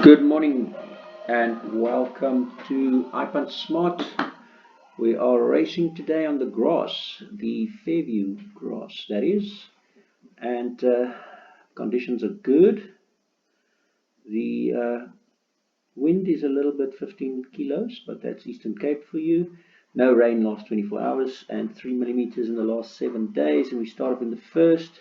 Good morning and welcome to iPunt Smart. We are racing today on the grass, the Fairview grass that is, and conditions are good. The wind is a little bit 15 kilos, but that's Eastern Cape for you. No rain last 24 hours and 3 millimeters in the last 7 days, and we start off in the first.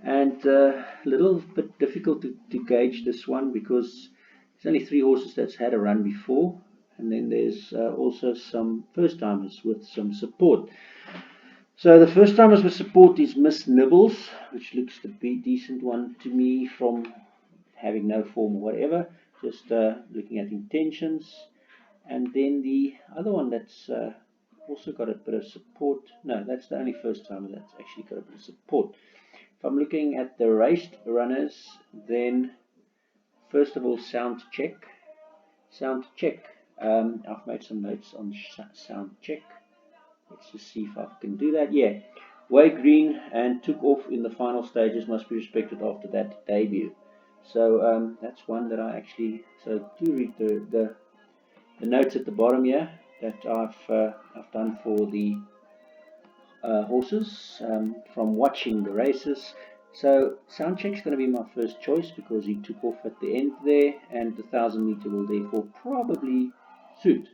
And a little bit difficult to gauge this one because there's only 3 horses that's had a run before, and then there's also some first timers with some support. So the first timers with support is Miss Nibbles, which looks to be a decent one to me from having no form or whatever, just looking at intentions. And then the other one that's also got a bit of support. No, that's the only first timer that's actually got a bit of support. If I'm looking at the raced runners, then first of all, sound check. I've made some notes on sound check. Let's just see if I can do that. Yeah, way green and took off in the final stages, must be respected after that debut. So that's one that I actually, so do read the notes at the bottom here that I've done for the horses from watching the races. So Soundcheck's going to be my first choice because he took off at the end there, and the 1,000 meter will therefore probably suit.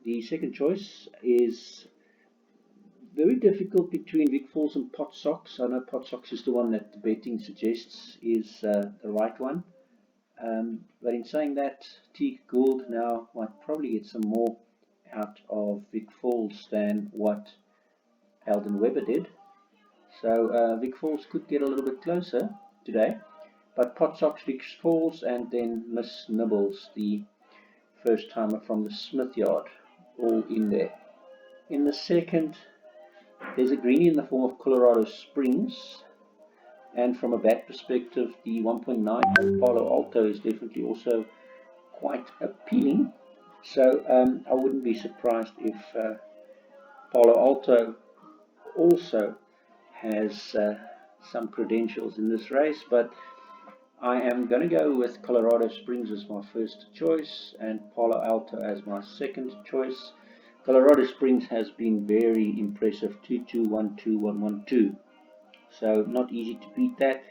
The second choice is very difficult between Vic Falls and Pot Socks. I know Pot Socks is the one that the betting suggests is the right one. But in saying that, Teak Gould now might probably get some more out of Vic Falls than what Eldon Webber did. So Vic Falls could get a little bit closer today. But Pot Socks, Vic Falls, and then Miss Nibbles, the first timer from the Smith Yard, all in there. In the second, there's a greenie in the form of Colorado Springs. And from a bat perspective, the 1.9 Palo Alto is definitely also quite appealing. So I wouldn't be surprised if Palo Alto also has some credentials in this race, but I am going to go with Colorado Springs as my first choice and Palo Alto as my second choice. Colorado Springs has been very impressive, 2-2-1-2-1-1-2, so not easy to beat that.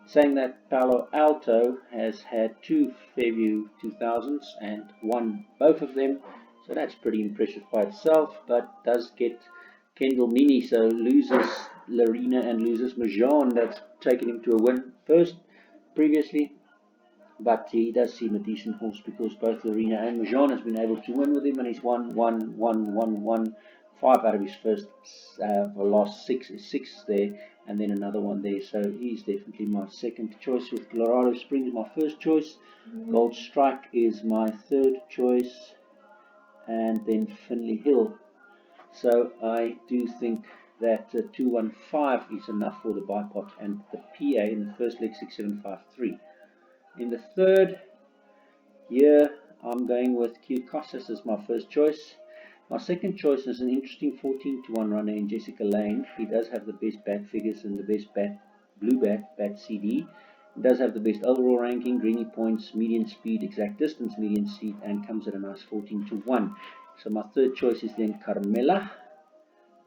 Saying that, Palo Alto has had 2 Fairview 2000s and won both of them, so that's pretty impressive by itself, but does get Kendall Mini, so loses Larina and loses Majan. That's taken him to a win first previously, but he does seem a decent horse because both Larina and Majan has been able to win with him, and he's won 5 out of his first last six there, and then another one there. So he's definitely my second choice with Colorado Springs, my first choice. Gold Strike is my third choice, and then Finley Hill. So I do think that 215 is enough for the bipot and the PA in the first leg 6753. In the third, here I'm going with Q Costas as my first choice. My second choice is an interesting 14-1 runner in Jessica Lane. He does have the best bat figures and the best blue bat CD. He does have the best overall ranking, greenie points, median speed, exact distance, median speed, and comes at a nice 14-1. So my third choice is then Carmela.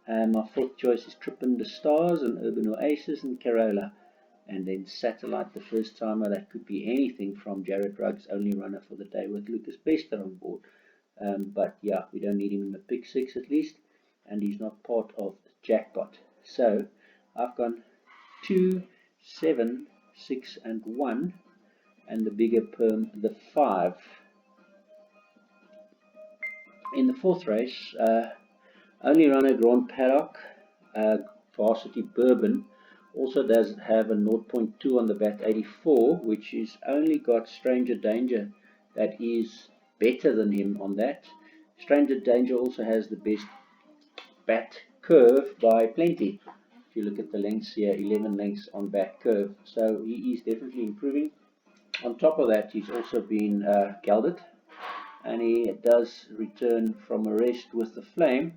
And my fourth choice is Trippin' the Stars and Urban Oasis and Carola. And then Satellite, the first timer, that could be anything from Jared Ruggs, only runner for the day with Lucas Bester on board. But yeah, we don't need him in the pick 6 at least, and he's not part of the jackpot. So I've gone 2, 7, 6, and 1, and the bigger perm, the 5. In the fourth race, only runner Grand Paddock, Varsity Bourbon, also does have a 0.2 on the bat 84, which is only got Stranger Danger that is better than him on that. Stranger Danger also has the best bat curve by plenty. If you look at the lengths here, 11 lengths on bat curve, so he is definitely improving. On top of that, he's also been gelded, and he does return from a rest with the flame,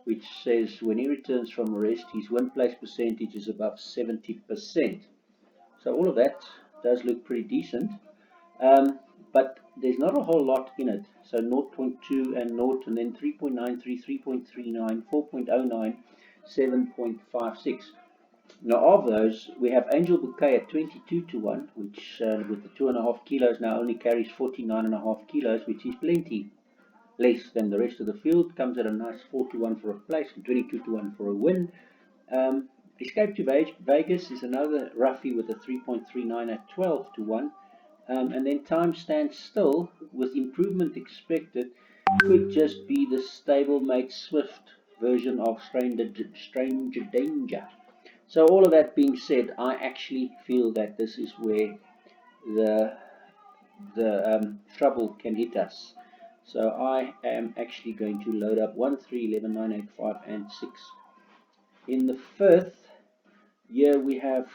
which says when he returns from a rest, his win place percentage is above 70%. So all of that does look pretty decent. But there's not a whole lot in it. So 0.2 and 0, and then 3.93, 3.39, 4.09, 7.56. Now, of those, we have Angel Bouquet at 22 to 1, which with the 2.5 kilos now only carries 49.5 kilos, which is plenty less than the rest of the field. Comes at a nice 4 to 1 for a place and 22 to 1 for a win. Escape to Vegas is another roughie with a 3.39 at 12 to 1. And then Time Stands Still, with improvement expected, could just be the stablemate Swift version of Stranger Danger. So all of that being said, I actually feel that this is where the trouble can hit us. So I am actually going to load up 1, 3, 11, 9, 8, 5, and 6. In the fifth, here we have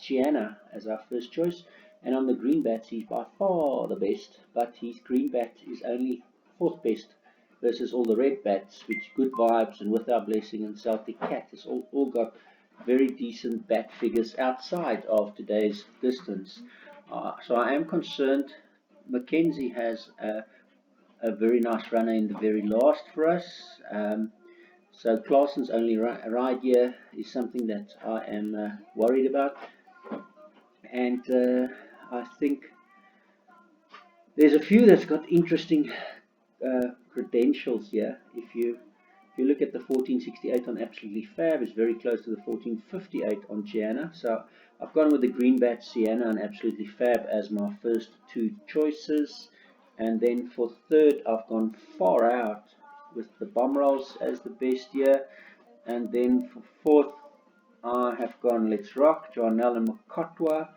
Gianna as our first choice, and on the green bats he's by far the best, but his green bat is only fourth best versus all the red bats, which Good Vibes and With Our Blessing and Celtic Cat has all got very decent bat figures outside of today's distance. So I am concerned. Mackenzie has a very nice runner in the very last for us. So Claessen's only ride here is something that I am worried about, and I think there's a few that's got interesting credentials here. If you look at the 1468 on Absolutely Fab, it's very close to the 1458 on Gianna. So I've gone with the Greenbat, Sienna, and Absolutely Fab as my first two choices. And then for third, I've gone Far Out with the Bomb Rolls as the best here. And then for fourth, I have gone Let's Rock, Jarnell and Makotwa.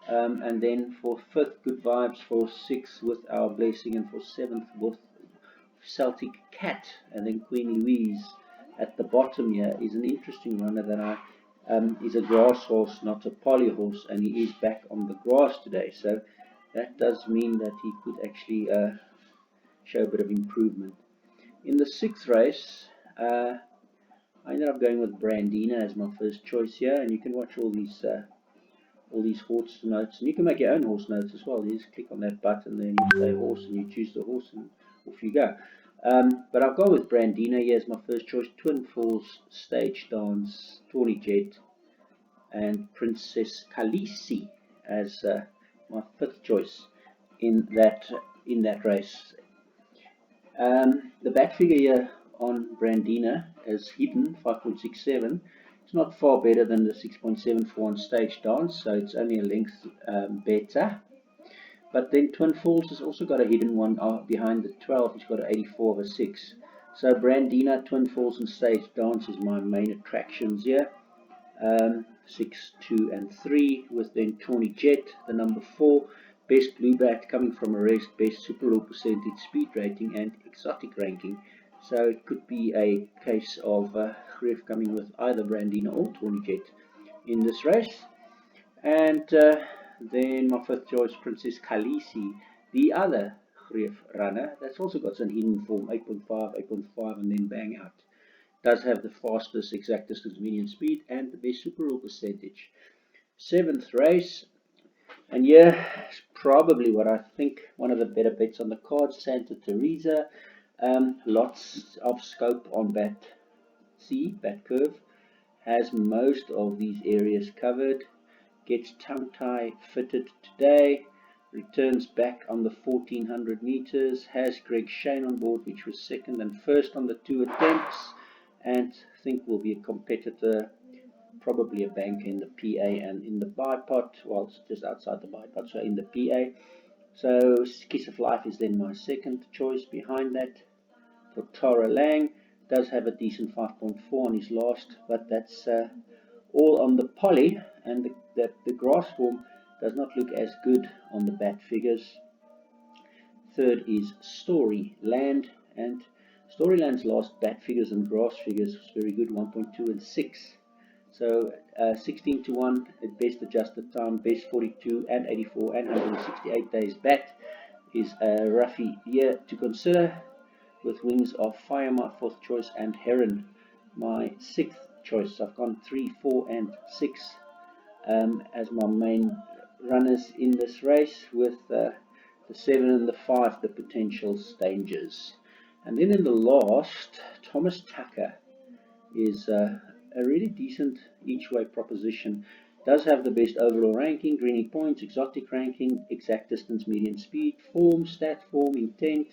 And then for fifth, Good Vibes. For sixth, With Our Blessing. And for seventh, with Celtic Cat. And then Queen Louise at the bottom here is an interesting runner that is a grass horse, not a poly horse, and he is back on the grass today. So that does mean that he could actually show a bit of improvement. In the sixth race, I ended up going with Brandina as my first choice here, and you can watch all these horse notes, and you can make your own horse notes as well. You just click on that button, then you say horse, and you choose the horse, and off you go. But I've gone with Brandina here as my first choice. Twin Falls, Stage Dance, Tawny Jet, and Princess Khaleesi as my fifth choice in that race. The back figure here on Brandina is hidden 5.67. It's not far better than the 6.74 on Stage Dance, so it's only a length better. But then Twin Falls has also got a hidden one behind the 12. It's got an 84 over 6. So Brandina, Twin Falls, and Stage Dance is my main attractions here. 6, 2, and 3, with then Tawny Jet, the number 4, Best Blue Bat coming from a rest, Best Super Low Percentage Speed Rating, and Exotic Ranking. So it could be a case of Griff coming with either Brandina or Tawny Jet in this race. And then my fifth choice, Princess Khaleesi, the other Griff runner that's also got some hidden form, 8.5, 8.5, and then bang out. Does have the fastest exact distance median speed and the best super rule percentage. Seventh race, and here is probably what I think one of the better bets on the card, Santa Teresa. Lots of scope on Bat Curve, has most of these areas covered, gets tongue tie fitted today, returns back on the 1400 meters, has Greg Shane on board, which was second and first on the 2 attempts, and I think will be a competitor, probably a bank in the PA and in the bipod, well, it's just outside the bipod, so in the PA. So Kiss of Life is then my second choice behind that. For Tara Lang, does have a decent 5.4 on his last, but that's all on the poly, and the grass form does not look as good on the bat figures. Third is Storyland, and Storyland's last bat figures and grass figures was very good, 1.2 and 6. So 16 to 1 at best adjusted time, best 42 and 84 and 168 days bat is a roughie year to consider, with Wings of Fire my fourth choice and Heron my sixth choice. I've gone 3, 4 and 6 as my main runners in this race, with the 7 and the 5, the potential dangers. And then in the last, Thomas Tucker is a really decent each way proposition. Does have the best overall ranking, greeny points, exotic ranking, exact distance, median speed, form, stat form, intent,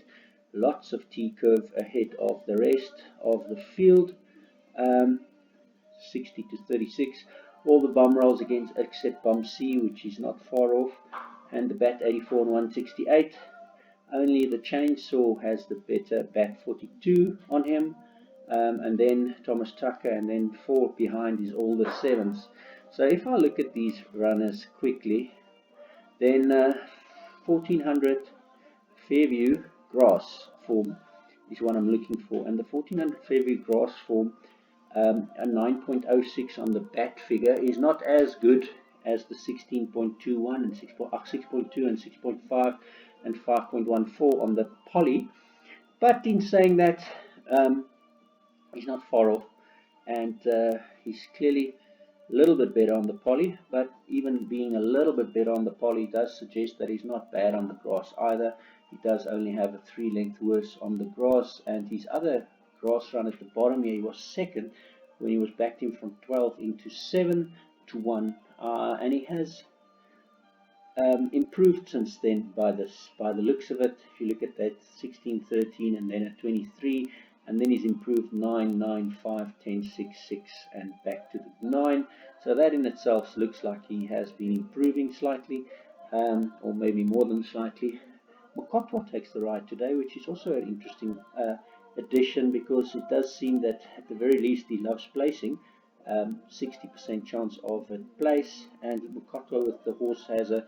lots of T-curve ahead of the rest of the field. 60 to 36. All the bum rolls against except bum C, which is not far off, and the bat 84 and 168. Only the chainsaw has the better bat 42 on him, and then Thomas Tucker, and then 4 behind is all the sevens. So if I look at these runners quickly, then 1400 Fairview grass form is what I'm looking for, and the 1400 Fairview grass form, a 9.06 on the bat figure, is not as good as the 16.21 and 6.2 and 6.5 and 5.14 on the poly, but in saying that, he's not far off, and he's clearly a little bit better on the poly, but even being a little bit better on the poly does suggest that he's not bad on the grass either. He does only have a 3 length worse on the grass, and his other grass run at the bottom here, he was second when he was backed in from 12 into 7 to 1, and he has improved since then by the looks of it. If you look at that 16, 13, and then at 23, and then he's improved 9, 9, 5, 10, 6, 6, and back to the 9. So that in itself looks like he has been improving slightly, or maybe more than slightly. Mokotwa takes the ride today, which is also an interesting addition, because it does seem that at the very least he loves placing. 60% chance of a place, and Mokotwa with the horse has a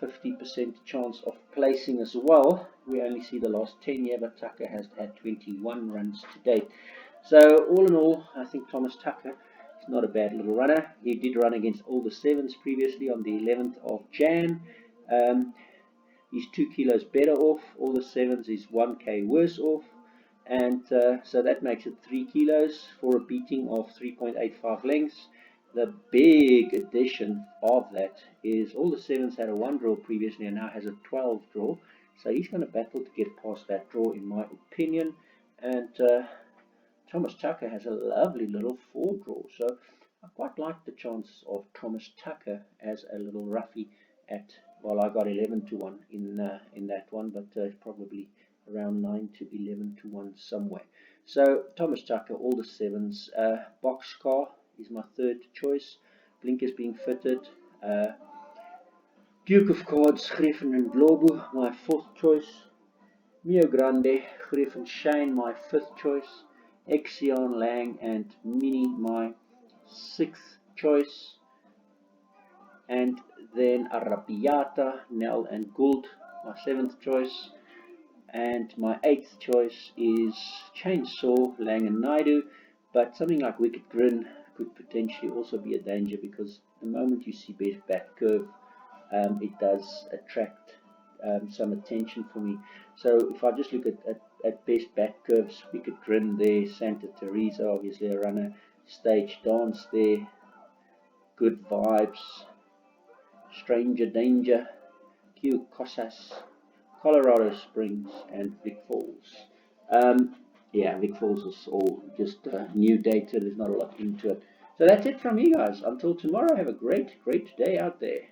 50% chance of placing as well. We only see the last 10 here, but Tucker has had 21 runs to date. So all in all, I think Thomas Tucker is not a bad little runner. He did run against all the sevens previously on the 11th of Jan. He's 2 kilos better off. All the sevens is 1k worse off, and so that makes it 3 kilos for a beating of 3.85 lengths. The big addition of that is all the sevens had a 1 draw previously and now has a 12 draw. So he's going to battle to get past that draw, in my opinion. And Thomas Tucker has a lovely little 4 draw. So I quite like the chance of Thomas Tucker as a little roughie at, well, I got 11 to 1 in that one, but probably around 9 to 11 to 1 somewhere. So Thomas Tucker, all the sevens. Boxcar is my third choice. Blinkers being fitted. Duke of Cards, Griffin and Globo, my fourth choice. Mio Grande, Griffin Shane, my fifth choice. Exion Lang and Mini, my sixth choice. And then Arabiata, Nell and Gould, my seventh choice. And my eighth choice is Chainsaw, Lang and Naidu, but something like Wicked Grin could potentially also be a danger, because the moment you see best bat curve, it does attract some attention for me. So if I just look at best bat curves, Wicked Grin there, Santa Teresa, obviously a runner, Stage Dance there, Good Vibes, Stranger Danger, Q Cosas, Colorado Springs, and Vic Falls. Yeah, Vic Falls is all just new data. There's not a lot into it. So that's it from me, guys. Until tomorrow, have a great day out there.